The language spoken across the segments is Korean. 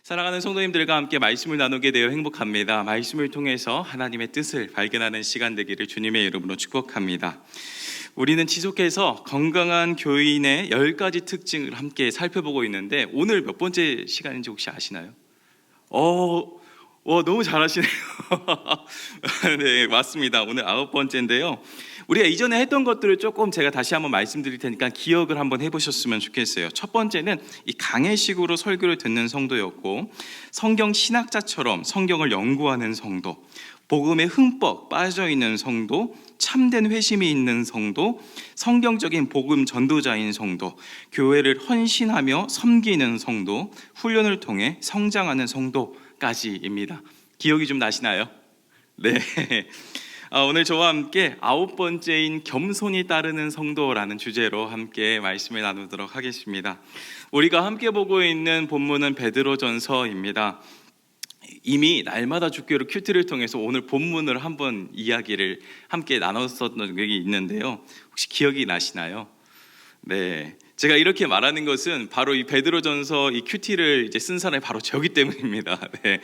사랑하는 성도님들과 함께 말씀을 나누게 되어 행복합니다. 말씀을 통해서 하나님의 뜻을 발견하는 시간 되기를 주님의 이름으로 축복합니다. 우리는 지속해서 건강한 교인의 10가지 특징을 함께 살펴보고 있는데 오늘 몇 번째 시간인지 혹시 아시나요? 너무 잘하시네요. 네, 맞습니다. 오늘 9번째인데요. 우리가 이전에 했던 것들을 조금 제가 다시 한번 말씀드릴 테니까 기억을 한번 해보셨으면 좋겠어요. 첫 번째는 이 강해식으로 설교를 듣는 성도였고, 성경 신학자처럼 성경을 연구하는 성도, 복음에 흠뻑 빠져있는 성도, 참된 회심이 있는 성도, 성경적인 복음 전도자인 성도, 교회를 헌신하며 섬기는 성도, 훈련을 통해 성장하는 성도까지입니다. 기억이 좀 나시나요? 네. 오늘 저와 함께 9번째인 겸손이 따르는 성도라는 주제로 함께 말씀을 나누도록 하겠습니다. 우리가 함께 보고 있는 본문은 베드로전서입니다. 이미 날마다 주교로 큐티를 통해서 오늘 본문을 한번 이야기를 함께 나눴었던 적이 있는데요. 혹시 기억이 나시나요? 네, 제가 이렇게 말하는 것은 바로 이 베드로전서 이 큐티를 이제 쓴 사람이 바로 저기 때문입니다. 네.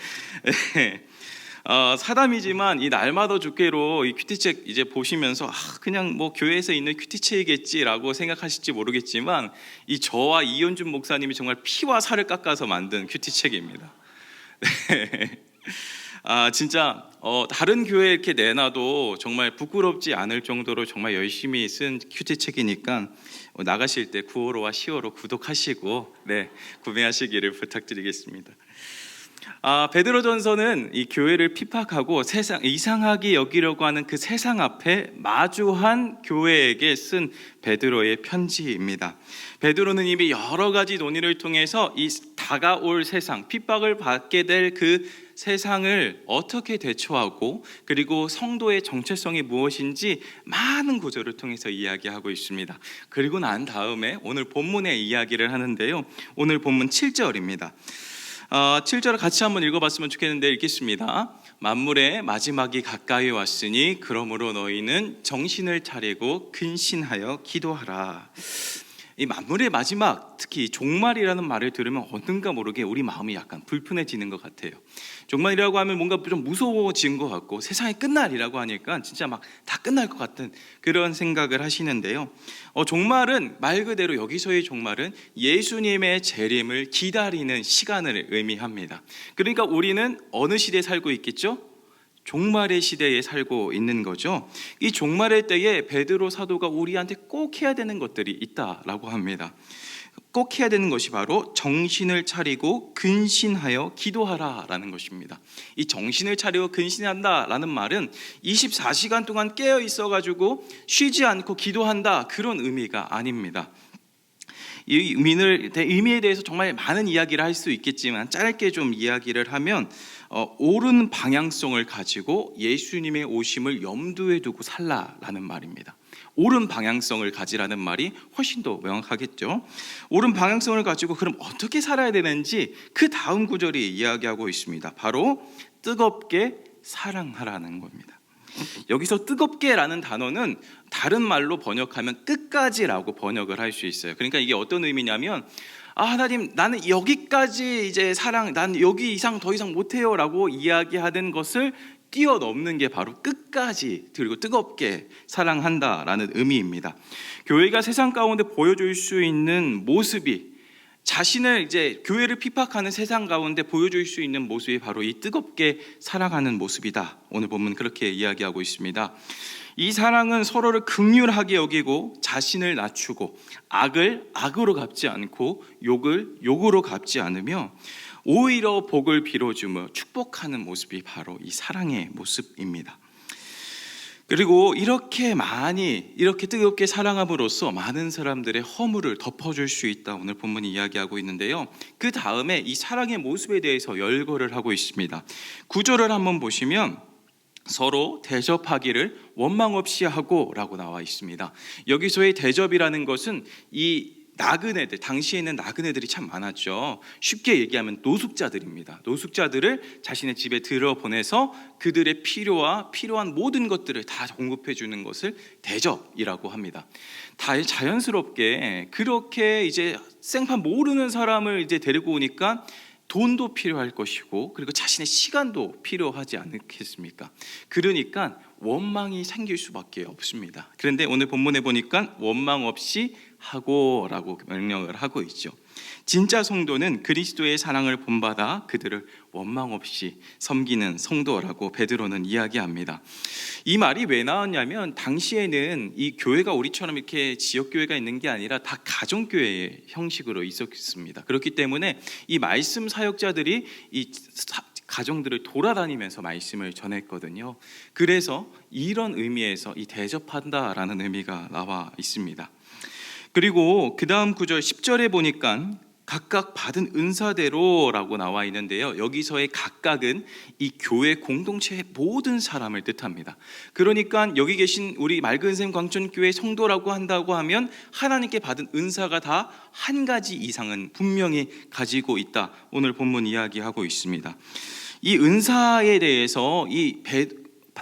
사담이지만 이 날마다 주께로 이 큐티책 이제 보시면서 그냥 뭐 교회에서 있는 큐티책이겠지라고 생각하실지 모르겠지만 이 저와 이현준 목사님이 정말 피와 살을 깎아서 만든 큐티책입니다. 네. 진짜 다른 교회에 이렇게 내놔도 정말 부끄럽지 않을 정도로 정말 열심히 쓴 큐티책이니까 나가실 때 9호로와 10호로 구독하시고 구매하시기를 부탁드리겠습니다. 베드로전서는 이 교회를 핍박하고 세상 이상하게 여기려고 하는 그 세상 앞에 마주한 교회에게 쓴 베드로의 편지입니다. 베드로는 이미 여러 가지 논의를 통해서 이 다가올 세상, 핍박을 받게 될 그 세상을 어떻게 대처하고 그리고 성도의 정체성이 무엇인지 많은 구절을 통해서 이야기하고 있습니다. 그리고 난 다음에 오늘 본문의 이야기를 하는데요. 오늘 본문 7절입니다. 7절을 같이 한번 읽어봤으면 좋겠는데 읽겠습니다. 만물의 마지막이 가까이 왔으니 그러므로 너희는 정신을 차리고 근신하여 기도하라. 이 만물의 마지막, 특히 종말이라는 말을 들으면 어딘가 모르게 우리 마음이 약간 불편해지는 것 같아요. 종말이라고 하면 뭔가 좀 무서워진 것 같고 세상이 끝날이라고 하니까 진짜 막 다 끝날 것 같은 그런 생각을 하시는데요. 종말은 말 그대로 여기서의 종말은 예수님의 재림을 기다리는 시간을 의미합니다. 그러니까 우리는 어느 시대에 살고 있겠죠? 종말의 시대에 살고 있는 거죠. 이 종말의 때에 베드로 사도가 우리한테 꼭 해야 되는 것들이 있다라고 합니다. 꼭 해야 되는 것이 바로 정신을 차리고 근신하여 기도하라라는 것입니다. 이 정신을 차리고 근신한다라는 말은 24시간 동안 깨어 있어가지고 쉬지 않고 기도한다 그런 의미가 아닙니다. 이 의미에 대해서 정말 많은 이야기를 할 수 있겠지만 짧게 좀 이야기를 하면 옳은 방향성을 가지고 예수님의 오심을 염두에 두고 살라라는 말입니다. 옳은 방향성을 가지라는 말이 훨씬 더 명확하겠죠. 옳은 방향성을 가지고 그럼 어떻게 살아야 되는지 그 다음 구절이 이야기하고 있습니다. 바로 뜨겁게 사랑하라는 겁니다. 여기서 뜨겁게라는 단어는 다른 말로 번역하면 끝까지라고 번역을 할 수 있어요. 그러니까 이게 어떤 의미냐면 하나님 나는 여기까지 이제 사랑, 난 여기 이상 더 이상 못해요 라고 이야기하는 것을 뛰어넘는 게 바로 끝까지 그리고 뜨겁게 사랑한다라는 의미입니다. 교회가 세상 가운데 보여줄 수 있는 모습이 자신을 이제 교회를 핍박하는 세상 가운데 보여줄 수 있는 모습이 바로 이 뜨겁게 사랑하는 모습이다. 오늘 본문 그렇게 이야기하고 있습니다. 이 사랑은 서로를 긍휼하게 여기고 자신을 낮추고 악을 악으로 갚지 않고 욕을 욕으로 갚지 않으며 오히려 복을 빌어주며 축복하는 모습이 바로 이 사랑의 모습입니다. 그리고 이렇게 뜨겁게 사랑함으로써 많은 사람들의 허물을 덮어줄 수 있다. 오늘 본문이 이야기하고 있는데요. 그 다음에 이 사랑의 모습에 대해서 열거를 하고 있습니다. 9절을 한번 보시면 서로 대접하기를 원망 없이 하고 라고 나와 있습니다. 여기서의 대접이라는 것은 이 나그네들, 당시에는 나그네들이 참 많았죠. 쉽게 얘기하면 노숙자들입니다. 노숙자들을 자신의 집에 들여보내서 그들의 필요한 모든 것들을 다 공급해 주는 것을 대접이라고 합니다. 다 자연스럽게 그렇게 이제 생판 모르는 사람을 이제 데리고 오니까 돈도 필요할 것이고 그리고 자신의 시간도 필요하지 않겠습니까? 그러니까 원망이 생길 수밖에 없습니다. 그런데 오늘 본문에 보니까 원망 없이 하고라고 명령을 하고 있죠. 진짜 성도는 그리스도의 사랑을 본받아 그들을 원망 없이 섬기는 성도라고 베드로는 이야기합니다. 이 말이 왜 나왔냐면 당시에는 이 교회가 우리처럼 이렇게 지역교회가 있는 게 아니라 다 가정교회의 형식으로 있었습니다. 그렇기 때문에 이 말씀 사역자들이 이 가정들을 돌아다니면서 말씀을 전했거든요. 그래서 이런 의미에서 이 대접한다라는 의미가 나와 있습니다. 그리고 그 다음 구절 10절에 보니까 각각 받은 은사대로라고 나와 있는데요. 여기서의 각각은 이 교회 공동체의 모든 사람을 뜻합니다. 그러니까 여기 계신 우리 맑은샘 광천교회 성도라고 한다고 하면 하나님께 받은 은사가 다 한 가지 이상은 분명히 가지고 있다. 오늘 본문 이야기하고 있습니다. 이 은사에 대해서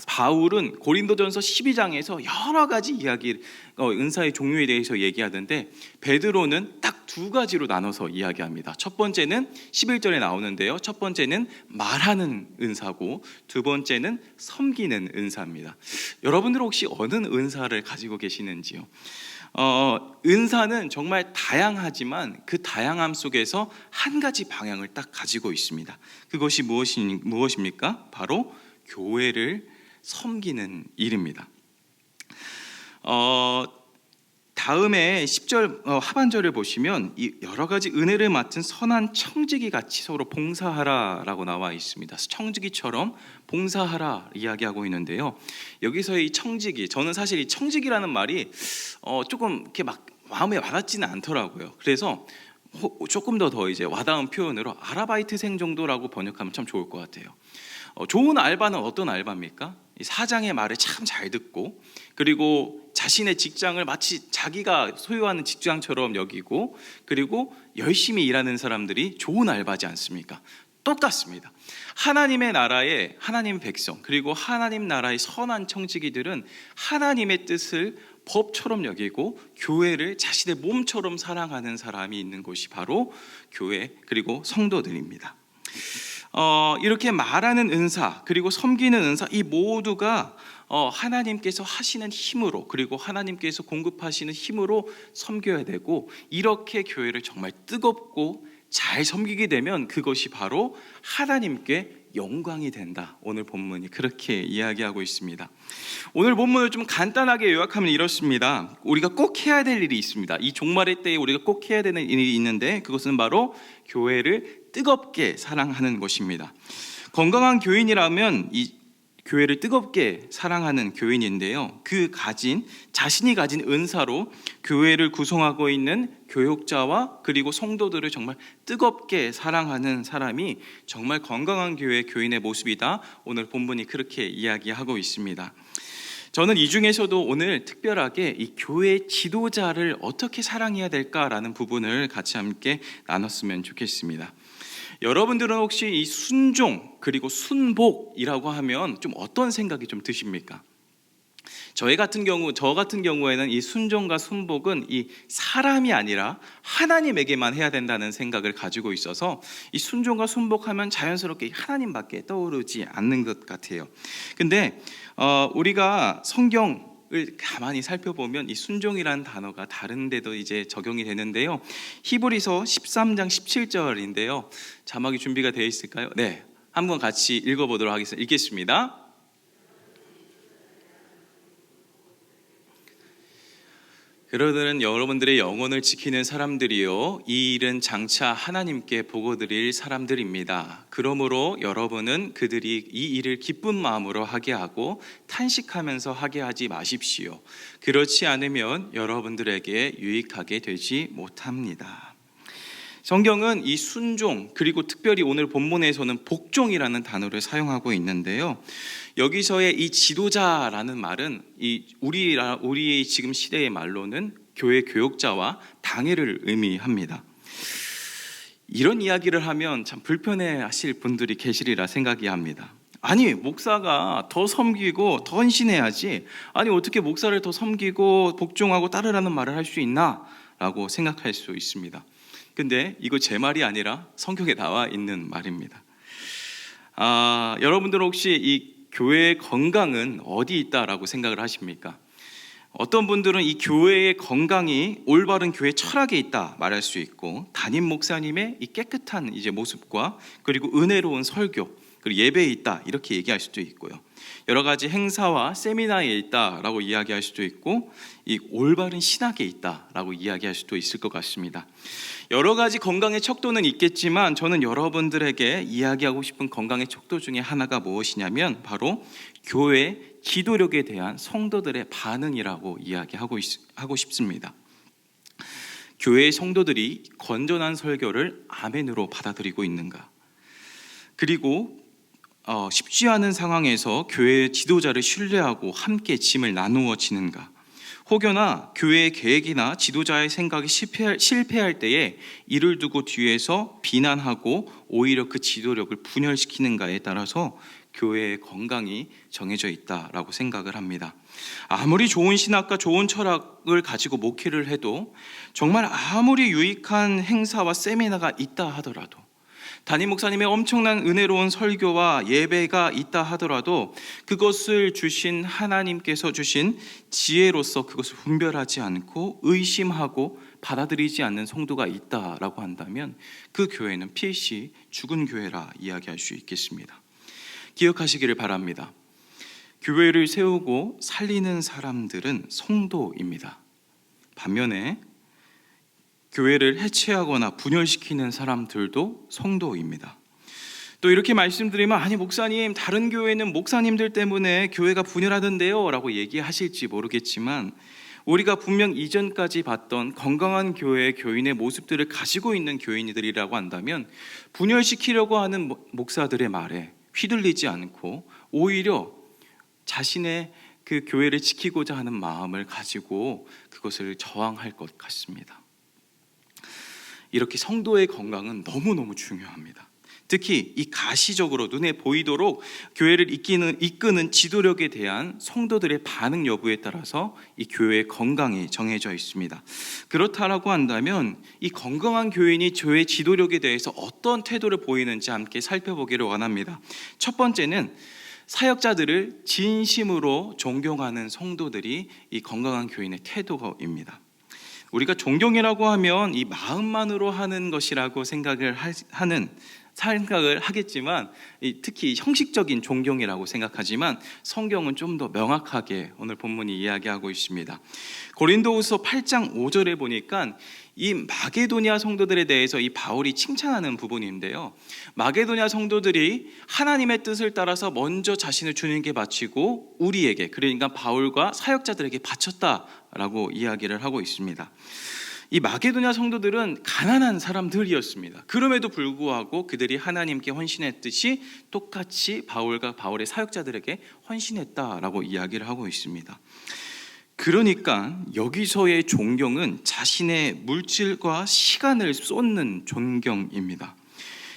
바울은 고린도전서 12장에서 여러 가지 이야기, 은사의 종류에 대해서 얘기하던데 베드로는 딱 두 가지로 나눠서 이야기합니다. 첫 번째는 11절에 나오는데요. 첫 번째는 말하는 은사고 두 번째는 섬기는 은사입니다. 여러분들 혹시 어느 은사를 가지고 계시는지요? 은사는 정말 다양하지만 그 다양함 속에서 한 가지 방향을 딱 가지고 있습니다. 그것이 무엇입니까? 바로 교회를 섬기는 일입니다. 다음에 10절 하반절을 보시면 이 여러 가지 은혜를 맡은 선한 청지기 같이 서로 봉사하라라고 나와 있습니다. 청지기처럼 봉사하라 이야기하고 있는데요. 여기서 이 청지기, 저는 사실 이 청지기라는 말이 조금 이렇게 막 마음에 와닿지는 않더라고요. 그래서 조금 더 이제 와닿은 표현으로 아르바이트생 정도라고 번역하면 참 좋을 것 같아요. 좋은 알바는 어떤 알바입니까? 사장의 말을 참 잘 듣고 그리고 자신의 직장을 마치 자기가 소유하는 직장처럼 여기고 그리고 열심히 일하는 사람들이 좋은 알바지 않습니까? 똑같습니다. 하나님의 나라의 하나님 백성 그리고 하나님 나라의 선한 청지기들은 하나님의 뜻을 법처럼 여기고 교회를 자신의 몸처럼 사랑하는 사람이 있는 곳이 바로 교회 그리고 성도들입니다. 이렇게 말하는 은사 그리고 섬기는 은사 이 모두가 하나님께서 하시는 힘으로 그리고 하나님께서 공급하시는 힘으로 섬겨야 되고 이렇게 교회를 정말 뜨겁고 잘 섬기게 되면 그것이 바로 하나님께 영광이 된다. 오늘 본문이 그렇게 이야기하고 있습니다. 오늘 본문을 좀 간단하게 요약하면 이렇습니다. 우리가 꼭 해야 될 일이 있습니다. 이 종말의 때에 우리가 꼭 해야 되는 일이 있는데 그것은 바로 교회를 뜨겁게 사랑하는 것입니다. 건강한 교인이라면 이 교회를 뜨겁게 사랑하는 교인인데요. 자신이 가진 은사로 교회를 구성하고 있는 교역자와 그리고 성도들을 정말 뜨겁게 사랑하는 사람이 정말 건강한 교회 교인의 모습이다. 오늘 본문이 그렇게 이야기하고 있습니다. 저는 이 중에서도 오늘 특별하게 이 교회 지도자를 어떻게 사랑해야 될까라는 부분을 같이 함께 나눴으면 좋겠습니다. 여러분들은 혹시 이 순종 그리고 순복이라고 하면 좀 어떤 생각이 좀 드십니까? 저 같은 경우에는 이 순종과 순복은 이 사람이 아니라 하나님에게만 해야 된다는 생각을 가지고 있어서 이 순종과 순복하면 자연스럽게 하나님밖에 떠오르지 않는 것 같아요. 근데 우리가 성경을 가만히 살펴보면 이 순종이라는 단어가 다른 데도 이제 적용이 되는데요. 히브리서 13장 17절인데요. 자막이 준비가 되어 있을까요? 네, 한번 같이 읽어보도록 하겠습니다. 읽겠습니다. 그러들은 여러분들의 영혼을 지키는 사람들이요 이 일은 장차 하나님께 보고드릴 사람들입니다. 그러므로 여러분은 그들이 이 일을 기쁜 마음으로 하게 하고 탄식하면서 하게 하지 마십시오. 그렇지 않으면 여러분들에게 유익하게 되지 못합니다. 성경은 이 순종 그리고 특별히 오늘 본문에서는 복종이라는 단어를 사용하고 있는데요. 여기서의 이 지도자라는 말은 우리의 지금 시대의 말로는 교회 교역자와 당회를 의미합니다. 이런 이야기를 하면 참 불편해하실 분들이 계시리라 생각이 합니다. 아니 목사가 더 섬기고 더 헌신해야지 아니 어떻게 목사를 더 섬기고 복종하고 따르라는 말을 할 수 있나? 라고 생각할 수 있습니다. 근데 이거 제 말이 아니라 성경에 나와 있는 말입니다. 여러분들 혹시 이 교회의 건강은 어디 있다라고 생각을 하십니까? 어떤 분들은 이 교회의 건강이 올바른 교회 철학에 있다 말할 수 있고, 담임 목사님의 이 깨끗한 이제 모습과 그리고 은혜로운 설교 그리고 예배에 있다 이렇게 얘기할 수도 있고요. 여러 가지 행사와 세미나에 있다라고 이야기할 수도 있고, 이 올바른 신학에 있다라고 이야기할 수도 있을 것 같습니다. 여러 가지 건강의 척도는 있겠지만 저는 여러분들에게 이야기하고 싶은 건강의 척도 중에 하나가 무엇이냐면 바로 교회 기도력에 대한 성도들의 반응이라고 이야기하고 싶습니다. 교회의 성도들이 건전한 설교를 아멘으로 받아들이고 있는가? 그리고 쉽지 않은 상황에서 교회의 지도자를 신뢰하고 함께 짐을 나누어 지는가? 혹여나 교회의 계획이나 지도자의 생각이 실패할 때에 이를 두고 뒤에서 비난하고 오히려 그 지도력을 분열시키는가에 따라서 교회의 건강이 정해져 있다라고 생각을 합니다. 아무리 좋은 신학과 좋은 철학을 가지고 목회를 해도, 정말 아무리 유익한 행사와 세미나가 있다 하더라도, 담임 목사님의 엄청난 은혜로운 설교와 예배가 있다 하더라도 그것을 주신 하나님께서 주신 지혜로서 그것을 분별하지 않고 의심하고 받아들이지 않는 성도가 있다라고 한다면 그 교회는 필시 죽은 교회라 이야기할 수 있겠습니다. 기억하시기를 바랍니다. 교회를 세우고 살리는 사람들은 성도입니다. 반면에 교회를 해체하거나 분열시키는 사람들도 성도입니다. 또 이렇게 말씀드리면, 아니 목사님, 다른 교회는 목사님들 때문에 교회가 분열하던데요 라고 얘기하실지 모르겠지만, 우리가 분명 이전까지 봤던 건강한 교회의 교인의 모습들을 가지고 있는 교인들이라고 한다면 분열시키려고 하는 목사들의 말에 휘둘리지 않고 오히려 자신의 그 교회를 지키고자 하는 마음을 가지고 그것을 저항할 것 같습니다. 이렇게 성도의 건강은 너무너무 중요합니다. 특히 이 가시적으로 눈에 보이도록 교회를 이끄는 지도력에 대한 성도들의 반응 여부에 따라서 이 교회의 건강이 정해져 있습니다. 그렇다라고 한다면 이 건강한 교인이 교회 지도력에 대해서 어떤 태도를 보이는지 함께 살펴보기를 원합니다. 첫 번째는 사역자들을 진심으로 존경하는 성도들이 이 건강한 교인의 태도입니다. 우리가 존경이라고 하면 이 마음만으로 하는 것이라고 생각을 하겠지만, 특히 형식적인 존경이라고 생각하지만 성경은 좀 더 명확하게 오늘 본문이 이야기하고 있습니다. 고린도후서 8장 5절에 보니까 이 마게도냐 성도들에 대해서 이 바울이 칭찬하는 부분인데요, 마게도냐 성도들이 하나님의 뜻을 따라서 먼저 자신을 주님께 바치고 우리에게, 그러니까 바울과 사역자들에게 바쳤다라고 이야기를 하고 있습니다. 이 마게도냐 성도들은 가난한 사람들이었습니다. 그럼에도 불구하고 그들이 하나님께 헌신했듯이 똑같이 바울과 바울의 사역자들에게 헌신했다라고 이야기를 하고 있습니다. 그러니까 여기서의 존경은 자신의 물질과 시간을 쏟는 존경입니다.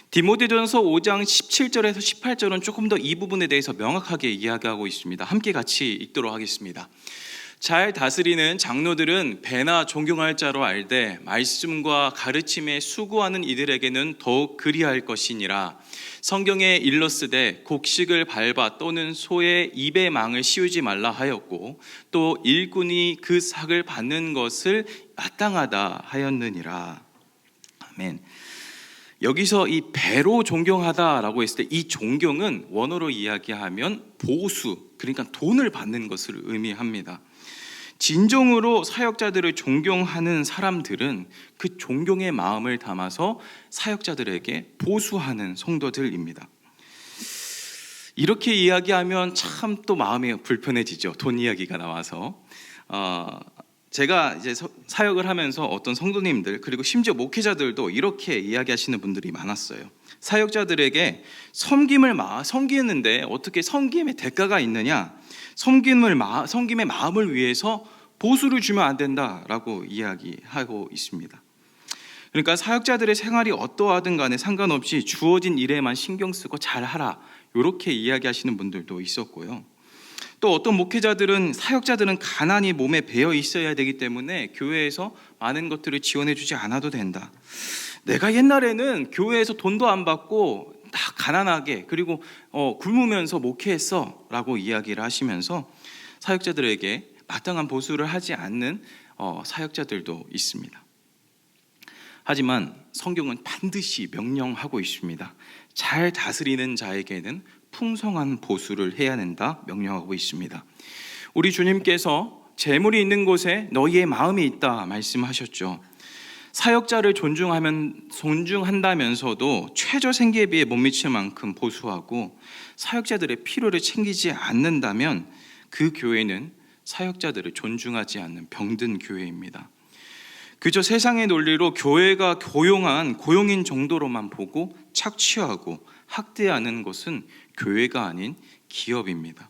디모데전서 5장 17절에서 18절은 조금 더 이 부분에 대해서 명확하게 이야기하고 있습니다. 함께 같이 읽도록 하겠습니다. 잘 다스리는 장로들은 배나 존경할 자로 알되 말씀과 가르침에 수고하는 이들에게는 더욱 그리할 것이니라. 성경에 일렀으되 곡식을 밟아 또는 소의 입에 망을 씌우지 말라 하였고, 또 일꾼이 그 삭을 받는 것을 마땅하다 하였느니라. 아멘. 여기서 이 배로 존경하다라고 했을 때 이 존경은 원어로 이야기하면 보수, 그러니까 돈을 받는 것을 의미합니다. 진정으로 사역자들을 존경하는 사람들은 그 존경의 마음을 담아서 사역자들에게 보수하는 성도들입니다. 이렇게 이야기하면 참 또 마음이 불편해지죠. 돈 이야기가 나와서. 제가 이제 사역을 하면서 어떤 성도님들, 그리고 심지어 목회자들도 이렇게 이야기하시는 분들이 많았어요. 사역자들에게 섬기는데 어떻게 섬김의 대가가 있느냐? 섬김의 마음을 위해서 보수를 주면 안 된다라고 이야기하고 있습니다. 그러니까 사역자들의 생활이 어떠하든 간에 상관없이 주어진 일에만 신경 쓰고 잘하라, 이렇게 이야기하시는 분들도 있었고요. 또 어떤 목회자들은 사역자들은 가난이 몸에 배어 있어야 되기 때문에 교회에서 많은 것들을 지원해 주지 않아도 된다. 내가 옛날에는 교회에서 돈도 안 받고 다 가난하게 그리고 굶으면서 목회했어 라고 이야기를 하시면서 사역자들에게 마땅한 보수를 하지 않는 사역자들도 있습니다. 하지만 성경은 반드시 명령하고 있습니다. 잘 다스리는 자에게는 풍성한 보수를 해야 한다 명령하고 있습니다. 우리 주님께서 재물이 있는 곳에 너희의 마음이 있다 말씀하셨죠. 사역자를 존중한다면서도 최저 생계비에 못 미칠 만큼 보수하고 사역자들의 필요를 챙기지 않는다면 그 교회는 사역자들을 존중하지 않는 병든 교회입니다. 그저 세상의 논리로 교회가 고용인 정도로만 보고 착취하고 학대하는 것은 교회가 아닌 기업입니다.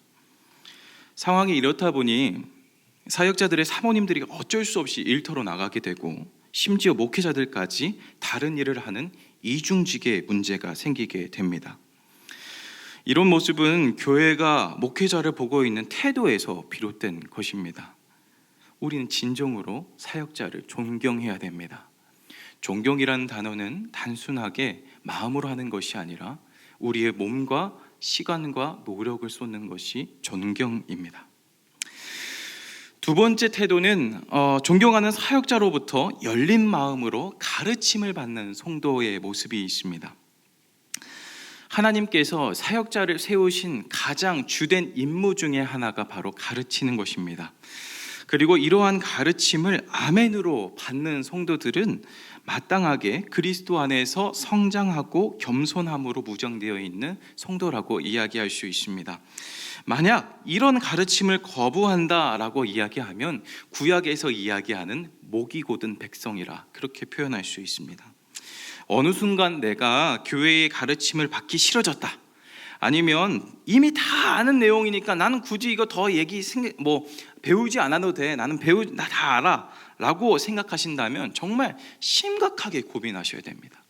상황이 이렇다 보니 사역자들의 사모님들이 어쩔 수 없이 일터로 나가게 되고 심지어 목회자들까지 다른 일을 하는 이중직의 문제가 생기게 됩니다. 이런 모습은 교회가 목회자를 보고 있는 태도에서 비롯된 것입니다. 우리는 진정으로 사역자를 존경해야 됩니다. 존경이라는 단어는 단순하게 마음으로 하는 것이 아니라 우리의 몸과 시간과 노력을 쏟는 것이 존경입니다. 두 번째 태도는 존경하는 사역자로부터 열린 마음으로 가르침을 받는 성도의 모습이 있습니다. 하나님께서 사역자를 세우신 가장 주된 임무 중에 하나가 바로 가르치는 것입니다. 그리고 이러한 가르침을 아멘으로 받는 성도들은 마땅하게 그리스도 안에서 성장하고 겸손함으로 무장되어 있는 성도라고 이야기할 수 있습니다. 만약 이런 가르침을 거부한다라고 이야기하면 구약에서 이야기하는 목이 곧은 백성이라 그렇게 표현할 수 있습니다. 어느 순간 내가 교회의 가르침을 받기 싫어졌다, 아니면 이미 다 아는 내용이니까 나는 굳이 이거 더 배우지 않아도 돼, 나 다 알아 라고 생각하신다면 정말 심각하게 고민하셔야 됩니다.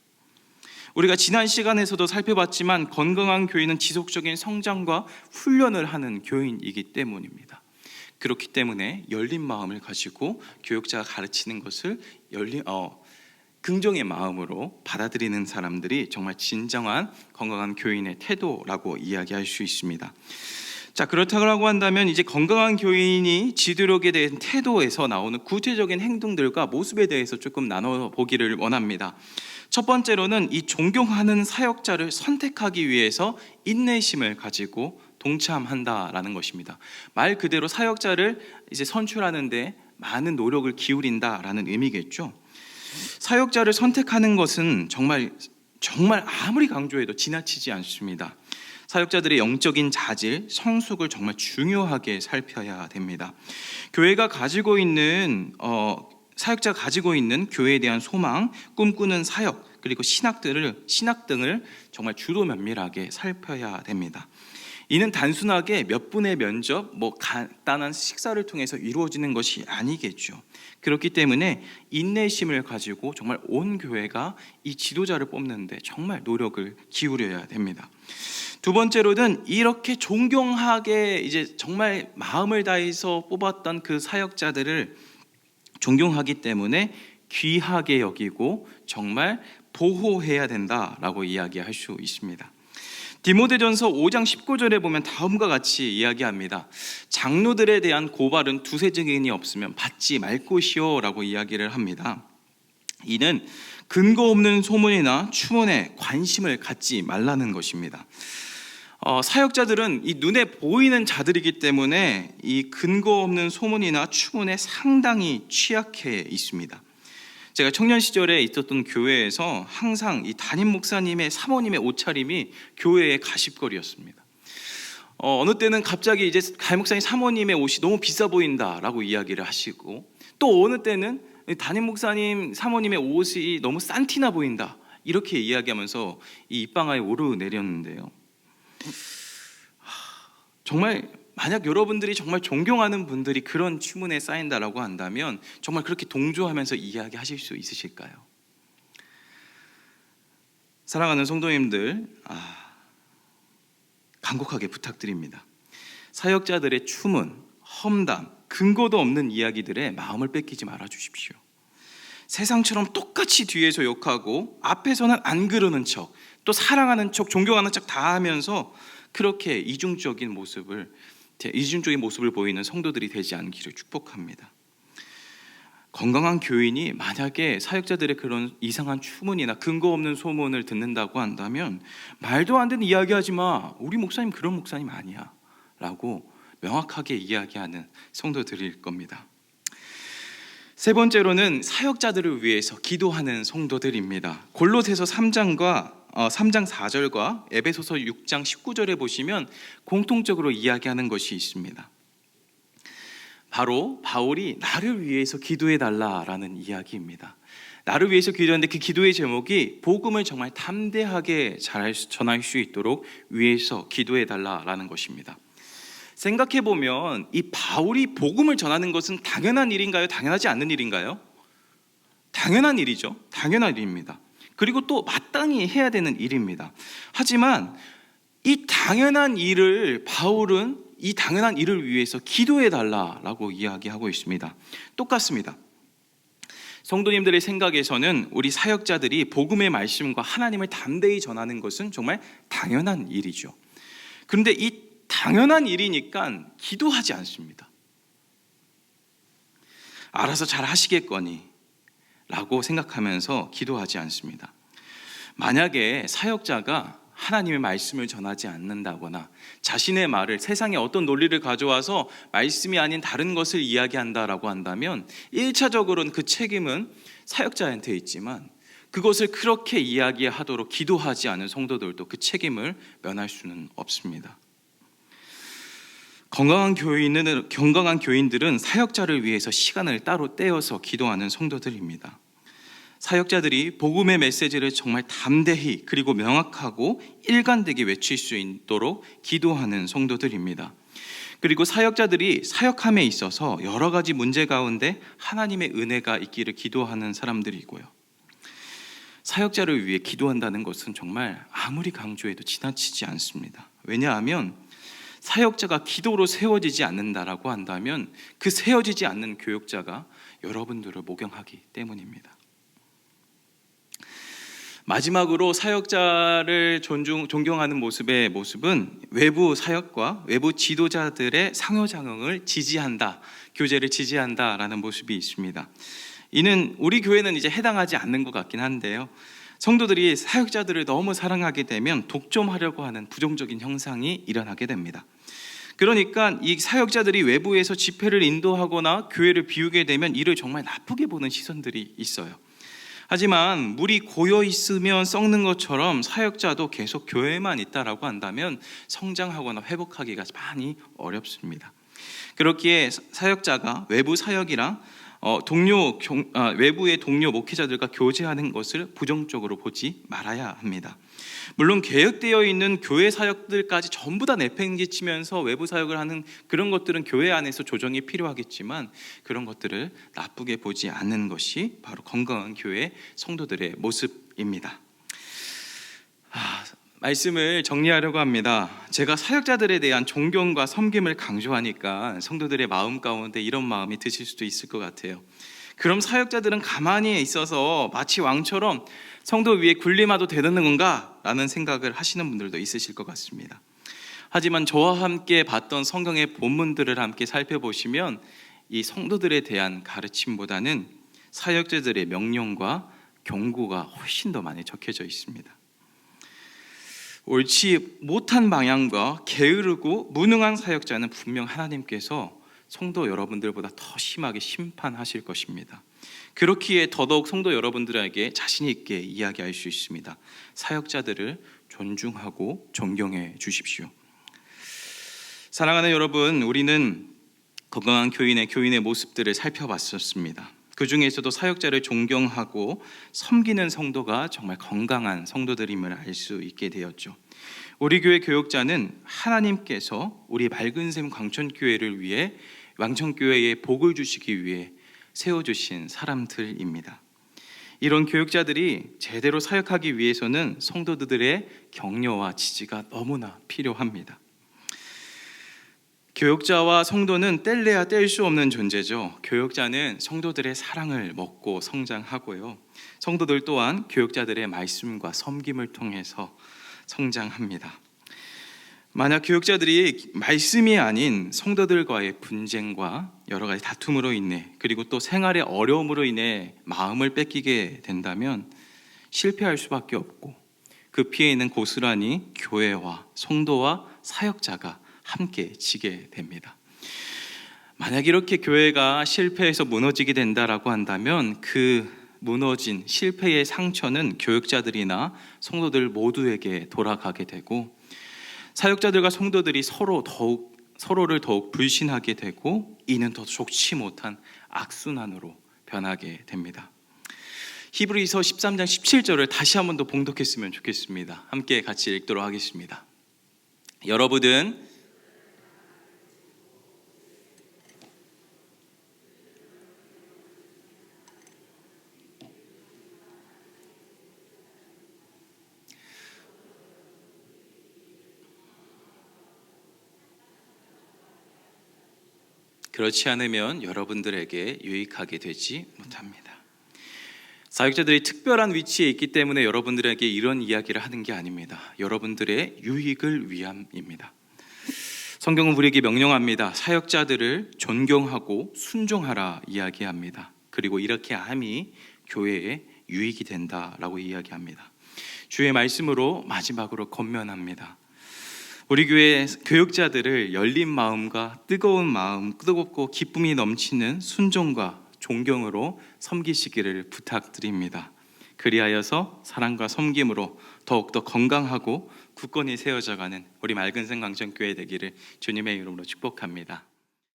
우리가 지난 시간에서도 살펴봤지만 건강한 교회는 지속적인 성장과 훈련을 하는 교인이기 때문입니다. 그렇기 때문에 열린 마음을 가지고 교육자가 가르치는 것을 긍정의 마음으로 받아들이는 사람들이 정말 진정한 건강한 교인의 태도라고 이야기할 수 있습니다. 자, 그렇다고 한다면 이제 건강한 교인이 지도력에 대한 태도에서 나오는 구체적인 행동들과 모습에 대해서 조금 나눠보기를 원합니다. 첫 번째로는 이 존경하는 사역자를 선택하기 위해서 인내심을 가지고 동참한다라는 것입니다. 말 그대로 사역자를 이제 선출하는데 많은 노력을 기울인다라는 의미겠죠. 사역자를 선택하는 것은 정말 아무리 강조해도 지나치지 않습니다. 사역자들의 영적인 자질, 성숙을 정말 중요하게 살펴야 됩니다. 교회가 가지고 있는 사역자가 가지고 있는 교회에 대한 소망, 꿈꾸는 사역, 그리고 신학 등을 정말 주도 면밀하게 살펴야 됩니다. 이는 단순하게 몇 분의 면접, 간단한 식사를 통해서 이루어지는 것이 아니겠죠. 그렇기 때문에 인내심을 가지고 정말 온 교회가 이 지도자를 뽑는데 정말 노력을 기울여야 됩니다. 두 번째로는 이렇게 존경하게 이제 정말 마음을 다해서 뽑았던 그 사역자들을 존경하기 때문에 귀하게 여기고 정말 보호해야 된다라고 이야기할 수 있습니다. 디모데전서 5장 19절에 보면 다음과 같이 이야기합니다. 장로들에 대한 고발은 두세 증인이 없으면 받지 말 것이요 라고 이야기를 합니다. 이는 근거 없는 소문이나 추문에 관심을 갖지 말라는 것입니다. 사역자들은 이 눈에 보이는 자들이기 때문에 이 근거 없는 소문이나 추문에 상당히 취약해 있습니다. 제가 청년 시절에 있었던 교회에서 항상 이 담임 목사님의 사모님의 옷차림이 교회의 가십거리였습니다. 어느 때는 갑자기 이제 담임 목사님 사모님의 옷이 너무 비싸 보인다라고 이야기를 하시고, 또 어느 때는 담임 목사님 사모님의 옷이 너무 싼티나 보인다 이렇게 이야기하면서 이 입방아에 오르내렸는데요. 정말 만약 여러분들이 정말 존경하는 분들이 그런 추문에 쌓인다라고 한다면 정말 그렇게 동조하면서 이야기하실 수 있으실까요? 사랑하는 성도님들, 간곡하게 부탁드립니다. 사역자들의 추문, 험담, 근거도 없는 이야기들에 마음을 뺏기지 말아 주십시오. 세상처럼 똑같이 뒤에서 욕하고 앞에서는 안 그러는 척, 또 사랑하는 척, 존경하는 척 다 하면서 그렇게 이중적인 모습을 보이는 성도들이 되지 않기를 축복합니다. 건강한 교인이 만약에 사역자들의 그런 이상한 추문이나 근거 없는 소문을 듣는다고 한다면 말도 안 되는 이야기하지 마, 우리 목사님 그런 목사님 아니야 라고 명확하게 이야기하는 성도들일 겁니다. 세 번째로는 사역자들을 위해서 기도하는 성도들입니다. 골로새서 3장 4절과 에베소서 6장 19절에 보시면 공통적으로 이야기하는 것이 있습니다. 바로 바울이 나를 위해서 기도해 달라라는 이야기입니다. 나를 위해서 기도하는데 그 기도의 제목이 복음을 정말 담대하게 전할 수 있도록 위해서 기도해 달라라는 것입니다. 생각해 보면 이 바울이 복음을 전하는 것은 당연한 일인가요? 당연하지 않는 일인가요? 당연한 일이죠. 당연한 일입니다. 그리고 또 마땅히 해야 되는 일입니다. 하지만 이 당연한 일을 바울은 이 당연한 일을 위해서 기도해 달라라고 이야기하고 있습니다. 똑같습니다. 성도님들의 생각에서는 우리 사역자들이 복음의 말씀과 하나님을 담대히 전하는 것은 정말 당연한 일이죠. 그런데 이 당연한 일이니까 기도하지 않습니다. 알아서 잘 하시겠거니 라고 생각하면서 기도하지 않습니다. 만약에 사역자가 하나님의 말씀을 전하지 않는다거나 자신의 말을 세상의 어떤 논리를 가져와서 말씀이 아닌 다른 것을 이야기한다라고 한다면 1차적으로는 그 책임은 사역자한테 있지만 그것을 그렇게 이야기하도록 기도하지 않은 성도들도 그 책임을 면할 수는 없습니다. 건강한 교인들은 사역자를 위해서 시간을 따로 떼어서 기도하는 성도들입니다. 사역자들이 복음의 메시지를 정말 담대히 그리고 명확하고 일관되게 외칠 수 있도록 기도하는 성도들입니다. 그리고 사역자들이 사역함에 있어서 여러 가지 문제 가운데 하나님의 은혜가 있기를 기도하는 사람들이고요. 사역자를 위해 기도한다는 것은 정말 아무리 강조해도 지나치지 않습니다. 왜냐하면 사역자가 기도로 세워지지 않는다라고 한다면 그 세워지지 않는 교역자가 여러분들을 목용하기 때문입니다. 마지막으로 사역자를 존경하는 모습은 외부 사역과 외부 지도자들의 상호작용을 지지한다, 교제를 지지한다라는 모습이 있습니다. 이는 우리 교회는 이제 해당하지 않는 것 같긴 한데요. 성도들이 사역자들을 너무 사랑하게 되면 독점하려고 하는 부정적인 현상이 일어나게 됩니다. 그러니까 이 사역자들이 외부에서 집회를 인도하거나 교회를 비우게 되면 이를 정말 나쁘게 보는 시선들이 있어요. 하지만 물이 고여 있으면 썩는 것처럼 사역자도 계속 교회에만 있다라고 한다면 성장하거나 회복하기가 많이 어렵습니다. 그렇기에 사역자가 외부 사역이랑 외부의 동료 목회자들과 교제하는 것을 부정적으로 보지 말아야 합니다. 물론 계획되어 있는 교회 사역들까지 전부 다 내팽개치면서 외부 사역을 하는 그런 것들은 교회 안에서 조정이 필요하겠지만 그런 것들을 나쁘게 보지 않는 것이 바로 건강한 교회 성도들의 모습입니다. 말씀을 정리하려고 합니다. 제가 사역자들에 대한 존경과 섬김을 강조하니까 성도들의 마음 가운데 이런 마음이 드실 수도 있을 것 같아요. 그럼 사역자들은 가만히 있어서 마치 왕처럼 성도 위에 군림하도 되는 건가? 라는 생각을 하시는 분들도 있으실 것 같습니다. 하지만 저와 함께 봤던 성경의 본문들을 함께 살펴보시면 이 성도들에 대한 가르침보다는 사역자들의 명령과 경고가 훨씬 더 많이 적혀져 있습니다. 옳지 못한 방향과 게으르고 무능한 사역자는 분명 하나님께서 성도 여러분들보다 더 심하게 심판하실 것입니다. 그렇기에 더더욱 성도 여러분들에게 자신 있게 이야기할 수 있습니다. 사역자들을 존중하고 존경해 주십시오. 사랑하는 여러분, 우리는 건강한 교인의 모습들을 살펴봤었습니다. 그 중에서도 사역자를 존경하고 섬기는 성도가 정말 건강한 성도들임을 알 수 있게 되었죠. 우리 교회 교역자는 하나님께서 우리 맑은샘 광천교회를 위해 왕천교회에 복을 주시기 위해 세워주신 사람들입니다. 이런 교역자들이 제대로 사역하기 위해서는 성도들의 격려와 지지가 너무나 필요합니다. 교역자와 성도는 뗄래야 뗄 수 없는 존재죠. 교역자는 성도들의 사랑을 먹고 성장하고요. 성도들 또한 교역자들의 말씀과 섬김을 통해서 성장합니다. 만약 교역자들이 말씀이 아닌 성도들과의 분쟁과 여러 가지 다툼으로 인해, 그리고 또 생활의 어려움으로 인해 마음을 뺏기게 된다면 실패할 수밖에 없고, 그 피해는 고스란히 교회와 성도와 사역자가 함께 지게 됩니다. 만약 이렇게 교회가 실패해서 무너지게 된다라고 한다면 그 무너진 실패의 상처는 교역자들이나 성도들 모두에게 돌아가게 되고, 사역자들과 성도들이 서로를 더욱 불신하게 되고, 이는 더 좋지 못한 악순환으로 변하게 됩니다. 히브리서 13장 17절을 다시 한 번 더 봉독했으면 좋겠습니다. 함께 같이 읽도록 하겠습니다. 여러분은 그렇지 않으면 여러분들에게 유익하게 되지 못합니다. 사역자들이 특별한 위치에 있기 때문에 여러분들에게 이런 이야기를 하는 게 아닙니다. 여러분들의 유익을 위함입니다. 성경은 우리에게 명령합니다. 사역자들을 존경하고 순종하라 이야기합니다. 그리고 이렇게 함이 교회에 유익이 된다라고 이야기합니다. 주의 말씀으로 마지막으로 권면합니다. 우리 교회 교역자들을 열린 마음과 뜨거운 마음, 뜨겁고 기쁨이 넘치는 순종과 존경으로 섬기시기를 부탁드립니다. 그리하여서 사랑과 섬김으로 더욱더 건강하고 굳건히 세워져가는 우리 맑은생 광천교회 되기를 주님의 이름으로 축복합니다.